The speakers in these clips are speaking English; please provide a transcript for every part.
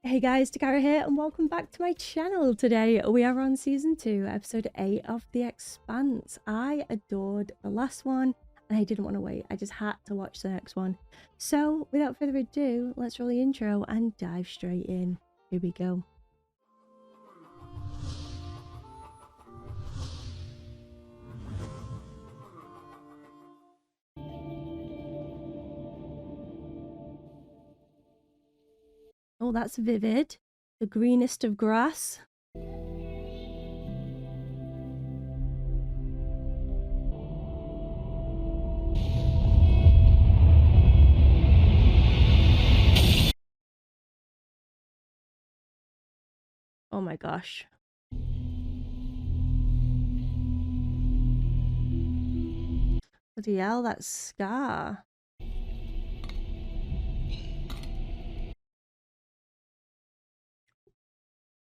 Hey guys, Dakara here and welcome back to my channel. Today we are on season 2, episode 8 of The Expanse. I adored the last one and I didn't want to wait. I just had to watch the next one. So without further ado, let's roll the intro and dive straight in. Here we go. Oh, that's vivid. The greenest of grass. Oh my gosh. Bloody hell, that scar.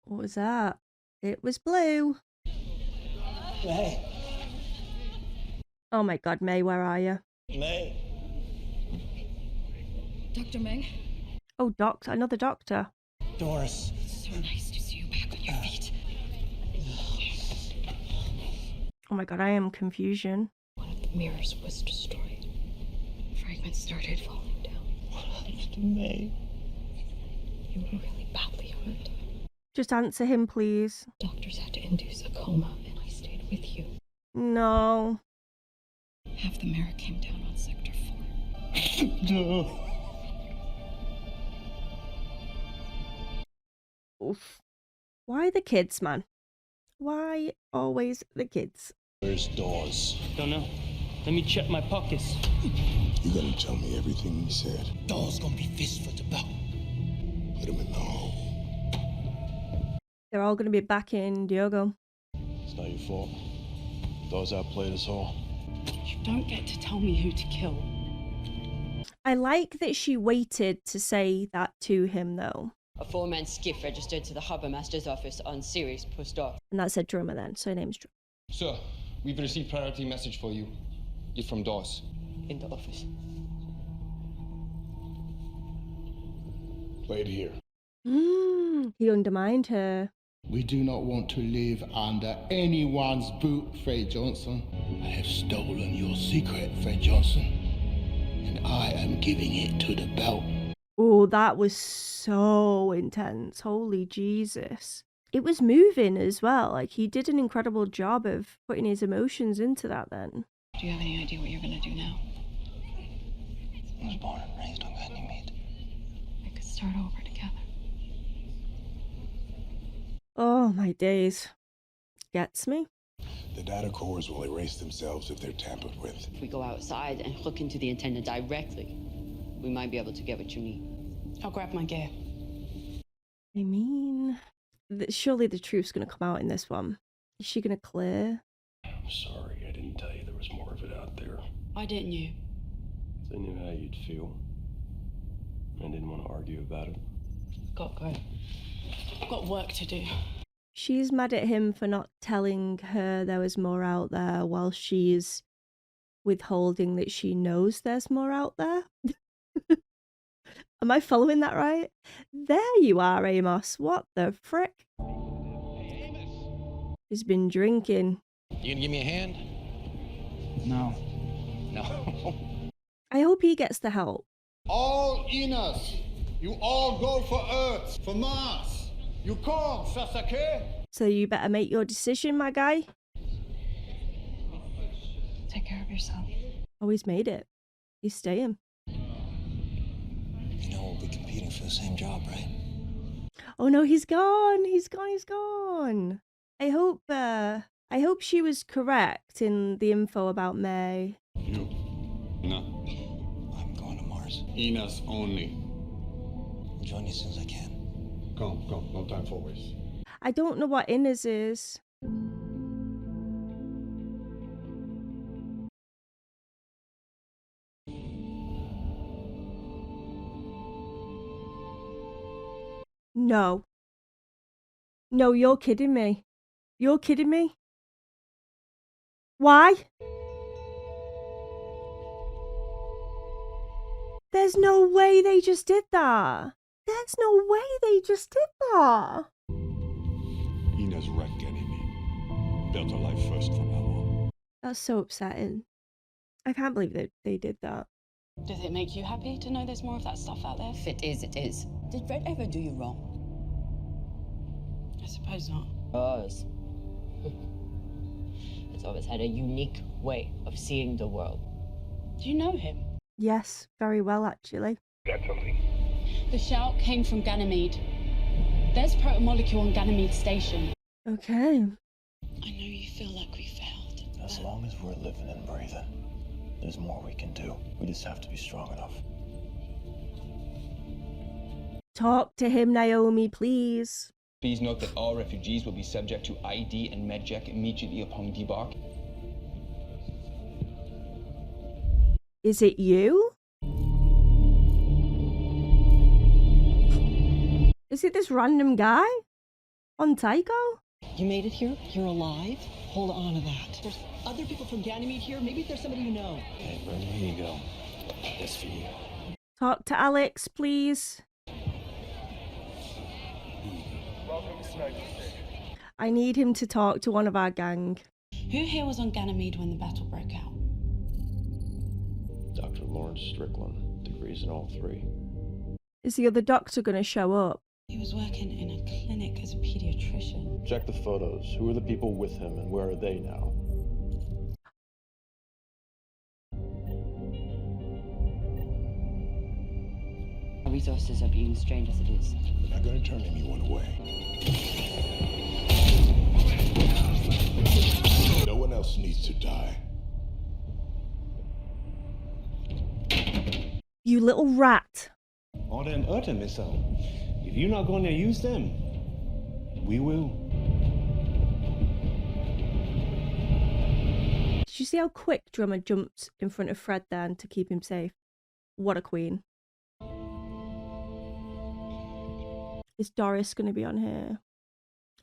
What was that? It was blue. May. Oh my god, May, where are you? May. Dr. Meng? Oh, another doctor. Doris. It's so nice to see you back on your feet. Oh my god, I am confusion. One of the mirrors was destroyed. Fragments started falling down. What happened to May? You were really badly hurt. Just answer him, please. Doctors had to induce a coma, and I stayed with you. No. Half the mirror came down on Sector 4. No. Oof. Why the kids, man? Why always the kids? Where's Dawes? Don't know. Let me check my pockets. You gonna tell me everything he said? Dawes gonna be fist for the bow. Put him in the hole. They're all going to be back in Diogo. It's not your fault. Dawes outplayed us all. You don't get to tell me who to kill. I like that she waited to say that to him, though. A four-man skiff registered to the Harbour Master's office on Ceres post-doc. And that said Drummer then, so her name's Drummer. Sir, we've received priority message for you. It's from Dawes. In the office. Play it here. He undermined her. We do not want to live under anyone's boot, Fred Johnson. I have stolen your secret, Fred Johnson, and I am giving it to the belt. Oh, that was so intense. Holy Jesus. It was moving as well. Like, he did an incredible job of putting his emotions into that then. Do you have any idea what you're gonna do now? I was born and raised on Ganymede. We could start over together. Oh, my days. Gets me. The data cores will erase themselves if they're tampered with. If we go outside and hook into the antenna directly, we might be able to get what you need. I'll grab my gear. I mean, surely the truth's going to come out in this one. Is she going to clear? I'm sorry, I didn't tell you there was more of it out there. Why didn't you? I knew how you'd feel. I didn't want to argue about it. Got go. I've got work to do. She's mad at him for not telling her there was more out there while she's withholding that she knows there's more out there. Am I following that right? There you are, Amos. What the frick? He's been drinking. You gonna give me a hand? No. No. I hope he gets the help. All Enos, you all go for Earth, for Mars. You come, Sasake. So you better make your decision, my guy. Take care of yourself. Oh, he's made it. He's staying. You know we'll be competing for the same job, right? Oh no, he's gone. He's gone. He's gone. I hope she was correct in the info about May. You? No. I'm going to Mars. Enos only. I'll join you as soon as I can. Come, no time for waste. I don't know what Innes is. No. No, you're kidding me. You're kidding me. Why? There's no way they just did that. There's no way they just did that. Ina's wrecked Ganymede. Built her life first from now on. That's so upsetting. I can't believe they did that. Does it make you happy to know there's more of that stuff out there? If it is, it is. Did Red ever do you wrong? I suppose not. Us. It's always had a unique way of seeing the world. Do you know him? Yes, very well, actually. Got something? The shout came from Ganymede. There's Protomolecule on Ganymede Station. Okay. I know you feel like we failed. As long as we're living and breathing, there's more we can do. We just have to be strong enough. Talk to him, Naomi, please. Please note that all refugees will be subject to ID and medcheck immediately upon debark. Is it you? Is it this random guy? On Tycho? You made it here? You're alive? Hold on to that. There's other people from Ganymede here. Maybe there's somebody you know. Hey, Bernie, here you go. This for you. Talk to Alex, please. I need him to talk to one of our gang. Who here was on Ganymede when the battle broke out? Dr. Lawrence Strickland, degrees in all 3. Is the other doctor going to show up? He was working in a clinic as a pediatrician. Check the photos. Who are the people with him and where are they now? Our resources are being strained as it is. We're not going to turn anyone away. No one else needs to die. You little rat. All them other missiles. If you're not going to use them, we will. Did you see how quick Drummer jumped in front of Fred then to keep him safe? What a queen. Is Doris going to be on here?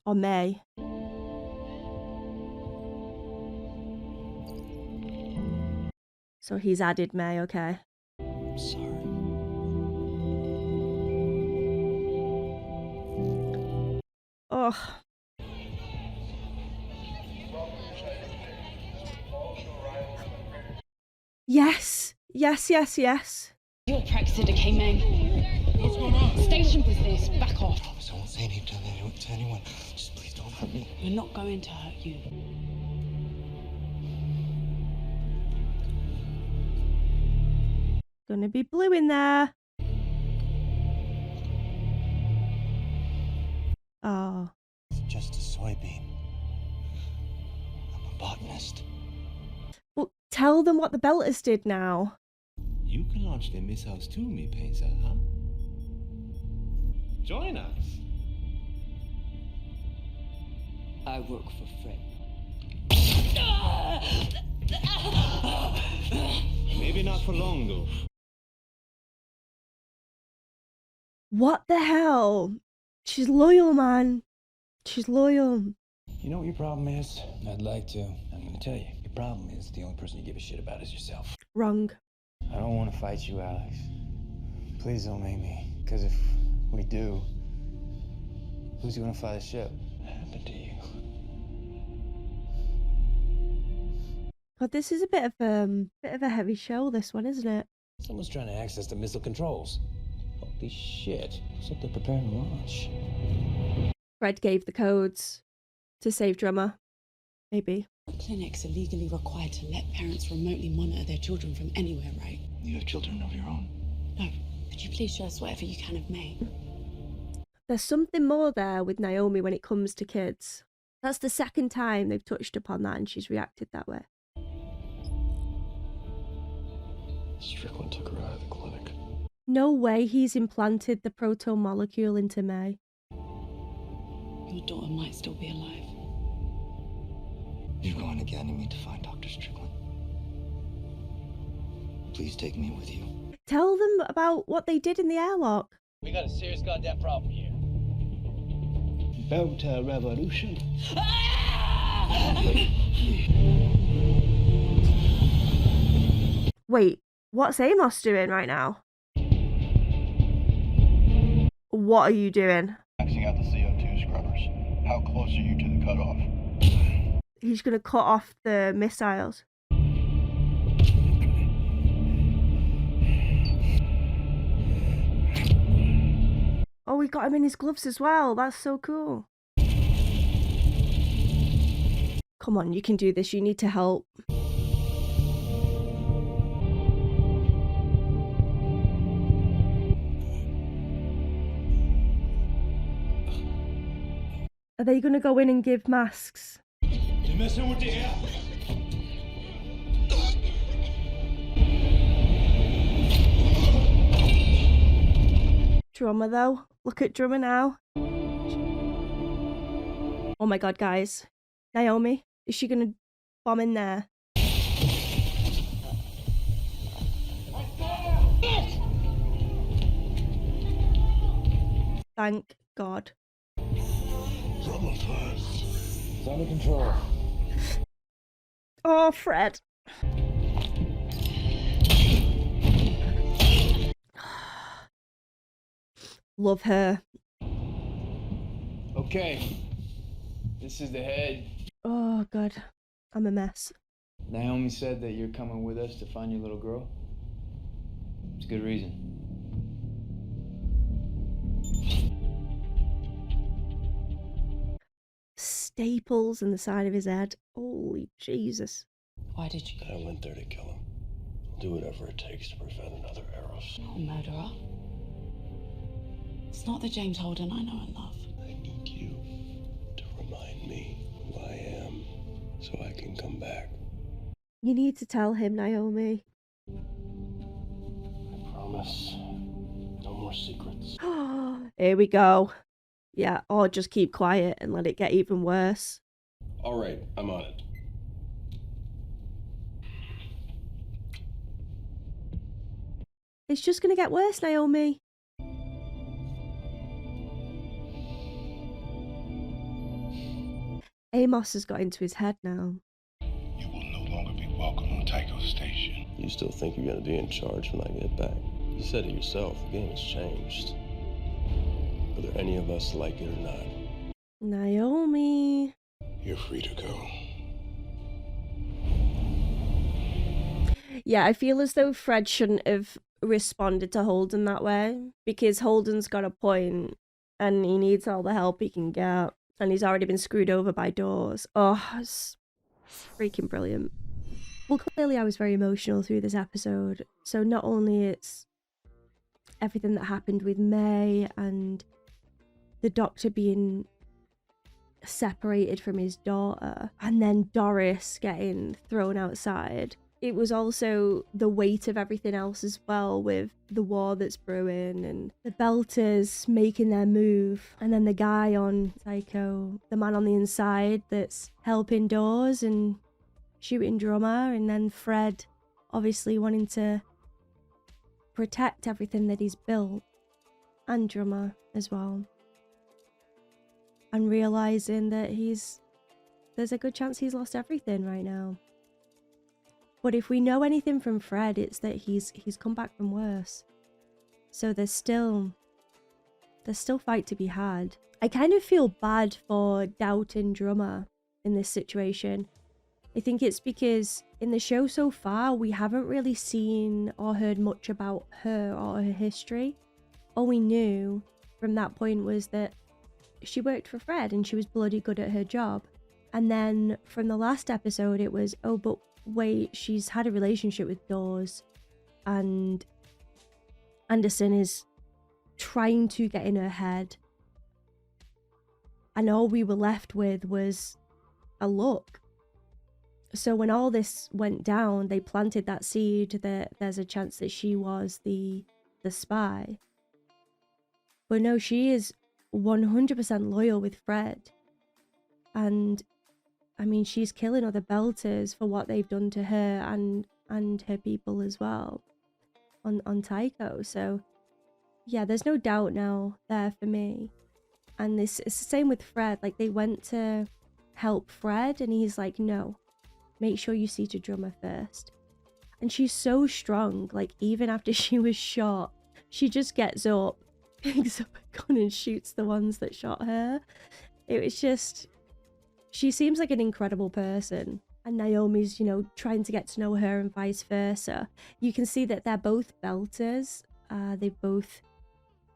Or May? So he's added May, okay. Sorry. Oh. Yes. Yes, yes, yes. Your Praxida came in. What's going on? Station business. Back off. I won't say anything to anyone. Just please don't hurt me. We're not going to hurt you. Gonna be blue in there. Oh. It's just a soybean. I'm a botanist. Well, tell them what the Belters did now. You can launch them missiles too, me Pensa, huh? Join us. I work for Fred. Maybe not for long, though. What the hell? She's loyal, man. She's loyal. You know what your problem is? I'd like to. I'm gonna tell you. Your problem is the only person you give a shit about is yourself. Wrong. I don't want to fight you, Alex. Please don't make me. Because if we do, who's going to fly the ship? What happened to you? God, this is a bit of a heavy show, this one, isn't it? Someone's trying to access the missile controls. Holy shit. Looks like they're preparing to launch. Fred gave the codes to save Drummer. Maybe. Clinics are legally required to let parents remotely monitor their children from anywhere, right? You have children of your own. No. Could you please show us whatever you can of May? There's something more there with Naomi when it comes to kids. That's the second time they've touched upon that and she's reacted that way. Strickland took her out of the clinic. No way he's implanted the protomolecule into May. Your daughter might still be alive. You're going to Ganymede to find Dr. Strickland. Please take me with you. Tell them about what they did in the airlock. We got a serious goddamn problem here. Belter revolution. Wait, what's Amos doing right now? What are you doing? Maxing out the CO2 scrubbers. How close are you to the cutoff? He's gonna cut off the missiles. Oh, we got him in his gloves as well. That's so cool. Come on, you can do this. You need to help. Are they gonna go in and give masks? You're messing with the air. Drummer though. Look at Drummer now. Oh my god, guys. Naomi, is she gonna bomb in there? Thank God. Drummer first. It's under control. Oh, Fred. Love her. Okay. This is the head. Oh God, I'm a mess. Naomi said that you're coming with us to find your little girl. It's a good reason. Staples in the side of his head. Holy Jesus. Why did you? I went there to kill him. I'll do whatever it takes to prevent another Eros. Not a murderer. It's not the James Holden I know and love. I need you to remind me who I am so I can come back. You need to tell him, Naomi. I promise. No more secrets. Here we go. Yeah, or just keep quiet and let it get even worse. All right, I'm on it. It's just gonna get worse, Naomi. Amos has got into his head now. You will no longer be welcome on Tycho Station. You still think you're gonna be in charge when I get back? You said it yourself, the game has changed. Whether any of us like it or not. Naomi. You're free to go. Yeah, I feel as though Fred shouldn't have responded to Holden that way, because Holden's got a point and he needs all the help he can get, and he's already been screwed over by doors. Oh, it's freaking brilliant. Well, clearly I was very emotional through this episode, so not only it's everything that happened with May and the doctor being separated from his daughter, and then Doris getting thrown outside. It was also the weight of everything else as well, with the war that's brewing and the Belters making their move, and then the guy on Psycho, the man on the inside that's helping doors and shooting Drummer, and then Fred obviously wanting to protect everything that he's built, and Drummer as well, and realizing that there's a good chance he's lost everything right now. But if we know anything from Fred, it's that he's come back from worse. So there's still fight to be had. I kind of feel bad for doubting Drummer in this situation. I think it's because in the show so far, we haven't really seen or heard much about her or her history. All we knew from that point was that she worked for Fred and she was bloody good at her job. And then from the last episode, it was, oh, but wait, she's had a relationship with Dawes, and Anderson is trying to get in her head. And all we were left with was a look. So when all this went down, they planted that seed that there's a chance that she was the spy. But no, she is 100% loyal with Fred. And I mean, she's killing other Belters for what they've done to her and her people as well on Tycho. So yeah, there's no doubt now there for me. And it's the same with Fred. Like, they went to help Fred and he's like, no, make sure you see to Drummer first. And she's so strong. Like, even after she was shot, she just gets up picks up a gun and shoots the ones that shot her. It was just, she seems like an incredible person. And Naomi's, you know, trying to get to know her and vice versa. You can see that they're both belters. They both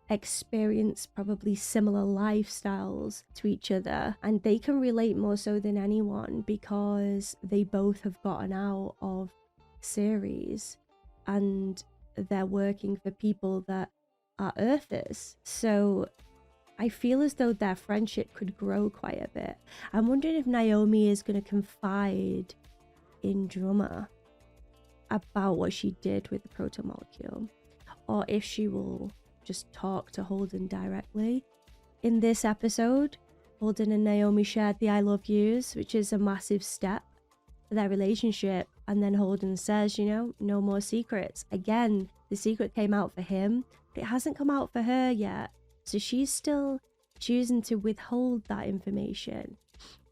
experience probably similar lifestyles to each other, and they can relate more so than anyone because they both have gotten out of series and they're working for people that are Earthers. So I feel as though their friendship could grow quite a bit. I'm wondering if Naomi is going to confide in Drummer about what she did with the Protomolecule, or if she will just talk to Holden directly. In this episode, Holden and Naomi shared the I love yous, which is a massive step for their relationship. And then Holden says, you know, no more secrets. Again, the secret came out for him, but it hasn't come out for her yet. So she's still choosing to withhold that information.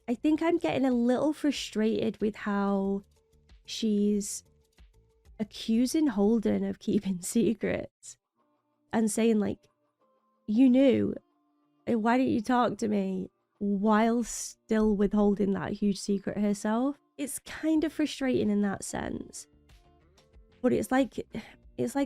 I think I'm getting a little frustrated with how she's accusing Holden of keeping secrets and saying, like, you knew, why didn't you talk to me, while still withholding that huge secret herself. It's kind of frustrating in that sense. But it's like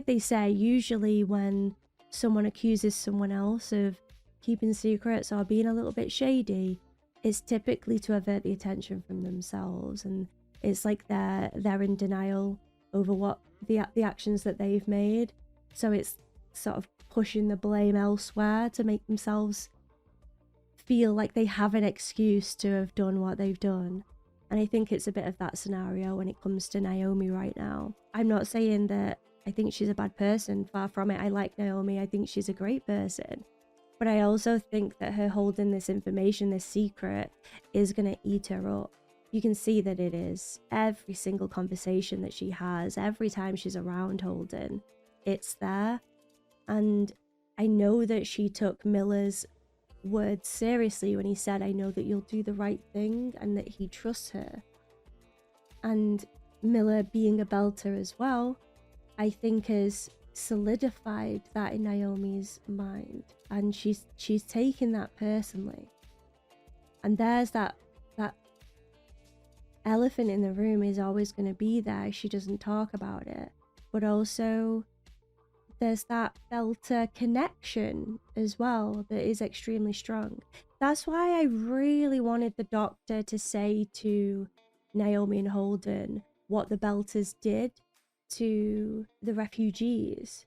they say, usually when someone accuses someone else of keeping secrets or being a little bit shady, it's typically to avert the attention from themselves, and it's like they're in denial over what the actions that they've made. So it's sort of pushing the blame elsewhere to make themselves feel like they have an excuse to have done what they've done. And I think it's a bit of that scenario when it comes to Naomi right now. I'm not saying that I think she's a bad person, far from it. I like Naomi, I think she's a great person. But I also think that her holding this information, this secret, is going to eat her up. You can see that it is. Every single conversation that she has, every time she's around Holden, it's there. And I know that she took Miller's words seriously when he said, I know that you'll do the right thing, and that he trusts her. And Miller being a belter as well, I think has solidified that in Naomi's mind, and she's taken that personally. And there's that elephant in the room is always going to be there. She doesn't talk about it, but also there's that belter connection as well that is extremely strong. That's why I really wanted the Doctor to say to Naomi and Holden what the belters did to the refugees,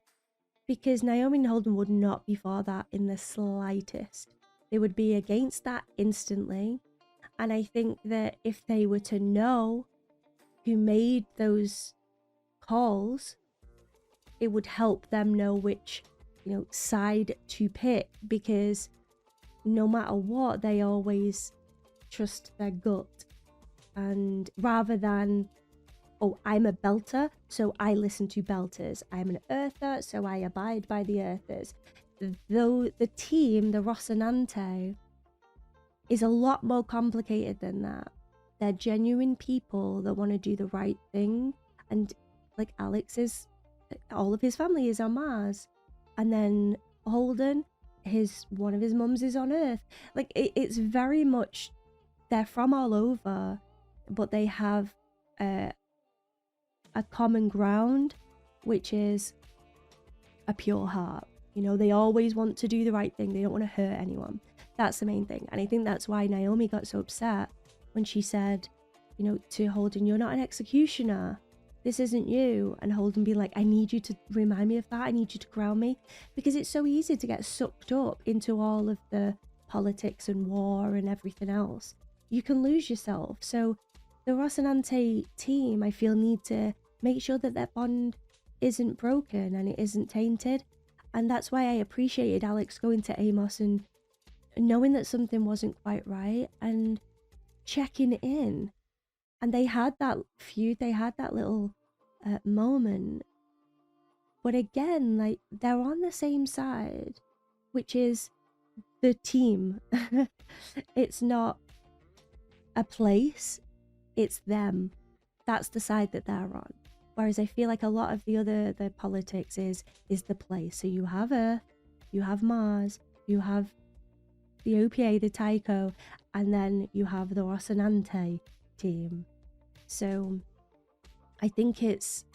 because Naomi and Holden would not be for that in the slightest. They would be against that instantly. And I think that if they were to know who made those calls, it would help them know which, you know, side to pick, because no matter what, they always trust their gut. And rather than, oh, I'm a belter, so I listen to belters. I'm an earther, so I abide by the earthers. Though the team, the Rocinante, is a lot more complicated than that. They're genuine people that want to do the right thing. And like Alex is, all of his family is on Mars. And then Holden, one of his mums is on Earth. Like it's very much, they're from all over, but they have a common ground, which is a pure heart. You know, they always want to do the right thing. They don't want to hurt anyone. That's the main thing. And I think that's why Naomi got so upset when she said, you know, to Holden, you're not an executioner. This isn't you. And Holden be like, I need you to remind me of that. I need you to ground me. Because it's so easy to get sucked up into all of the politics and war and everything else. You can lose yourself. So the Rocinante team, I feel, need to make sure that their bond isn't broken and it isn't tainted. And that's why I appreciated Alex going to Amos and knowing that something wasn't quite right and checking in. And they had that feud, they had that little moment. But again, like, they're on the same side, which is the team. It's not a place, it's them. That's the side that they're on. Whereas I feel like a lot of the politics is the place. So you have Earth you have Mars, you have the OPA, the Tycho, and then you have the Rocinante team. So I think it's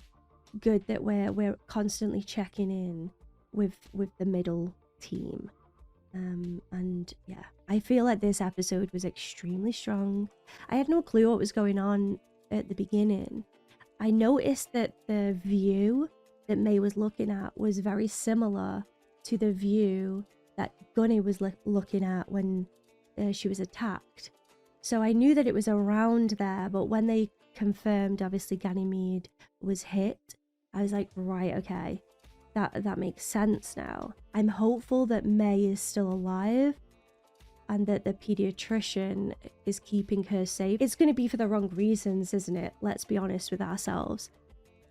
good that we're constantly checking in with the middle team. And yeah, I feel like this episode was extremely strong. I had no clue what was going on at the beginning. I noticed that the view that May was looking at was very similar to the view that Gunny was looking at when she was attacked. So I knew that it was around there, but when they confirmed obviously Ganymede was hit, I was like, right, okay, that makes sense now. I'm hopeful that May is still alive and that the pediatrician is keeping her safe. It's going to be for the wrong reasons, isn't it? Let's be honest with ourselves.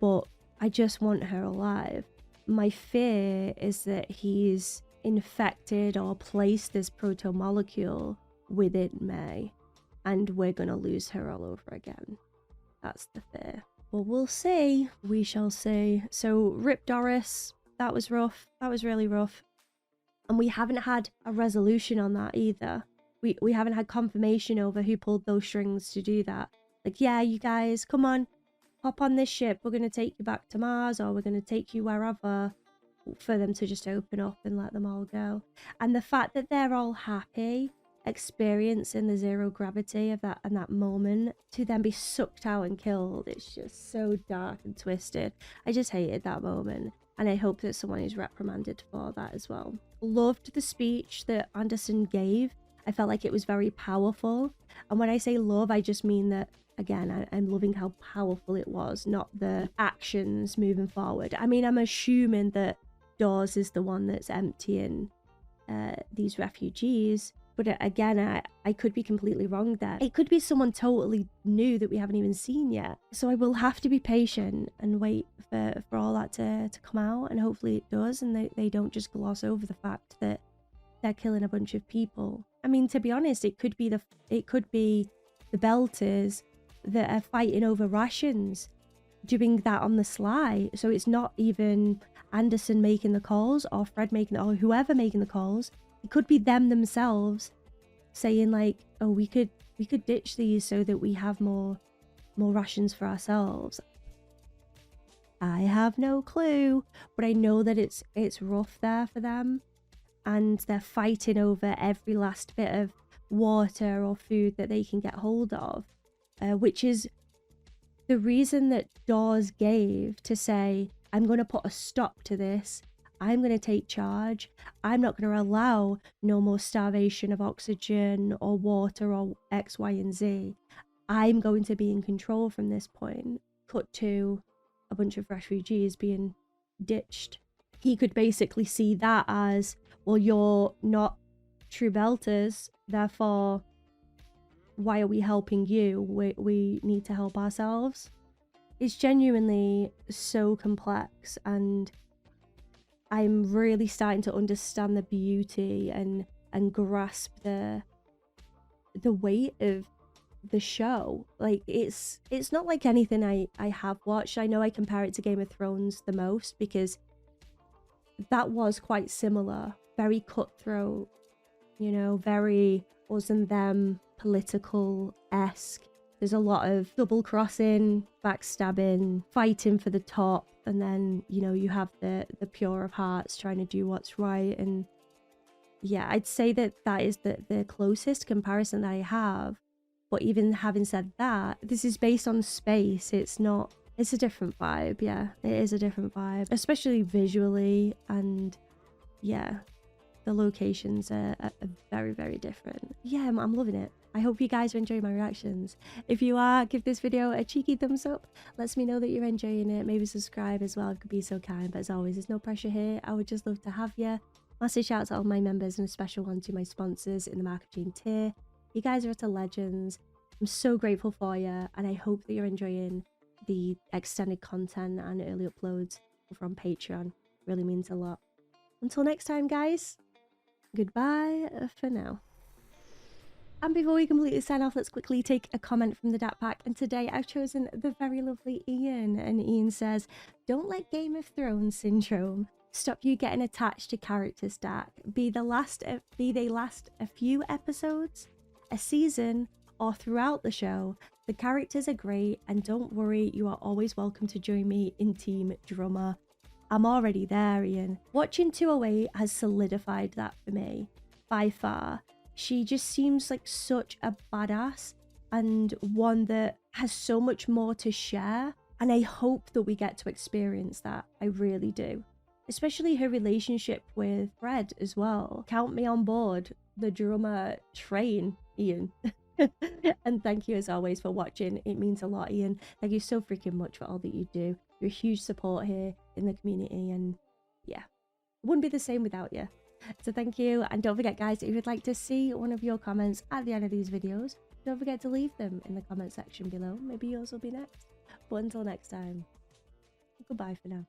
But I just want her alive. My fear is that he's infected or placed this protomolecule within May, and we're going to lose her all over again. That's the fear. Well, we'll see. We shall see. So, rip Doris. That was rough. That was really rough. And we haven't had a resolution on that either. We haven't had confirmation over who pulled those strings to do that. Like, yeah, you guys, come on, hop on this ship. We're going to take you back to Mars, or we're going to take you wherever, for them to just open up and let them all go. And the fact that they're all happy experiencing the zero gravity of that and that moment, to then be sucked out and killed, it's just so dark and twisted. I just hated that moment, and I hope that someone is reprimanded for that as well. Loved the speech that Anderson gave. I felt like it was very powerful, and when I say love, I just mean that, again, I'm loving how powerful it was, not the actions moving forward. I mean, I'm assuming that Dawes is the one that's emptying these refugees, but again, I could be completely wrong there. It could be someone totally new that we haven't even seen yet. So I will have to be patient and wait for all that to come out, and hopefully it does, and they don't just gloss over the fact that they're killing a bunch of people. I mean, to be honest, it could be the Belters that are fighting over rations, doing that on the sly. So it's not even Anderson making the calls, or Fred making, or whoever making the calls. It could be them themselves saying like, oh, we could ditch these so that we have more rations for ourselves. I have no clue, but I know that it's rough there for them, and they're fighting over every last bit of water or food that they can get hold of, which is the reason that Dawes gave to say, I'm going to put a stop to this. I'm going to take charge. I'm not going to allow no more starvation of oxygen or water or X, Y, and Z. I'm going to be in control from this point. Cut to a bunch of refugees being ditched. He could basically see that as, well, you're not true Belters, therefore, why are we helping you? We need to help ourselves. It's genuinely so complex, and I'm really starting to understand the beauty and grasp the weight of the show. Like, it's not like anything I have watched. I know I compare it to Game of Thrones the most, because that was quite similar, very cutthroat, you know, very us and them political-esque. There's a lot of double crossing, backstabbing, fighting for the top, and then, you know, you have the pure of hearts trying to do what's right. And yeah, I'd say that is the closest comparison that I have. But even having said that, this is based on space. It's a different vibe. Yeah, it is a different vibe, especially visually. And yeah, the locations are very, very different. Yeah, I'm loving it. I hope you guys are enjoying my reactions. If you are, give this video a cheeky thumbs up. Lets me know that you're enjoying it. Maybe subscribe as well if you could be so kind. But as always, there's no pressure here. I would just love to have you. Massive shout out to all my members, and a special one to my sponsors in the marketing tier. You guys are utter legends. I'm so grateful for you, and I hope that you're enjoying the extended content and early uploads from Patreon. It really means a lot. Until next time, guys, goodbye for now. And before we completely sign off, let's quickly take a comment from the Dat Pack. And today I've chosen the very lovely Ian. And Ian says, don't let Game of Thrones syndrome stop you getting attached to characters, Dak. Be they last a few episodes, a season, or throughout the show, the characters are great, and don't worry, you are always welcome to join me in Team Drummer. I'm already there, Ian. Watching 208 has solidified that for me, by far. She just seems like such a badass, and one that has so much more to share, and I hope that we get to experience that. I really do. Especially her relationship with Fred as well. Count me on board, the drummer train, Ian. And thank you as always for watching. It means a lot, Ian. Thank you so freaking much for all that you do. You're a huge support here in the community, and yeah, it wouldn't be the same without you. So thank you, and don't forget guys, if you'd like to see one of your comments at the end of these videos, don't forget to leave them in the comment section below. Maybe yours will be next. But until next time, goodbye for now.